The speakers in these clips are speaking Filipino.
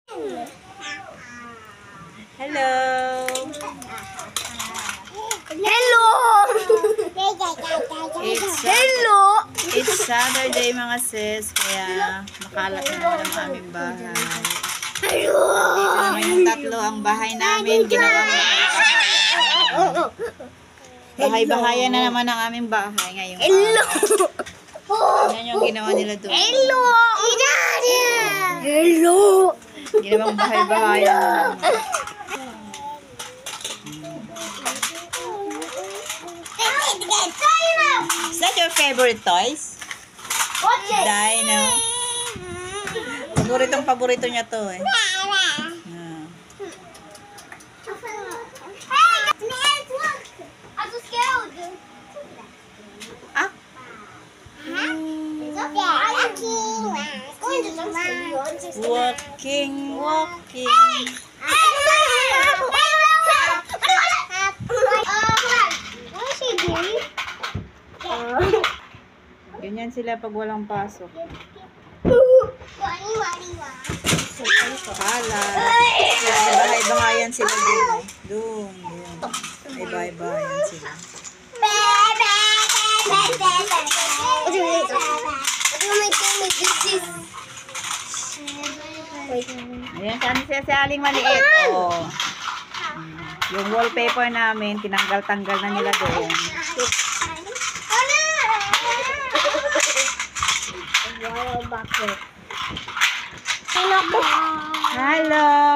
Hello! Hello! Hello! It's Saturday mga sis, kaya makalat na naman ang aming bahay. Hello! Dito naman yung tatlo, ang bahay namin, ginawang bahay-bahayan na naman ang aming bahay ngayong Hello! Yan yung ginawa nila doon. Hello! Hello! Ginawang bahay-bahayan. Is that your favorite toys? Dino. Paborito niya to eh. Ah. Walking. Ganyan sila pag walang pasok. Hala. Bahay-bahayan sila doon. Doon. Ay bahay-bahayan sila. Ayan, saan siya si Aling maliit. Oh. Yung wallpaper namin, tinanggal-tanggal na nila doon.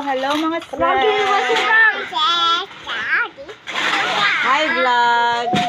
Hello mga friends. Hi vlog.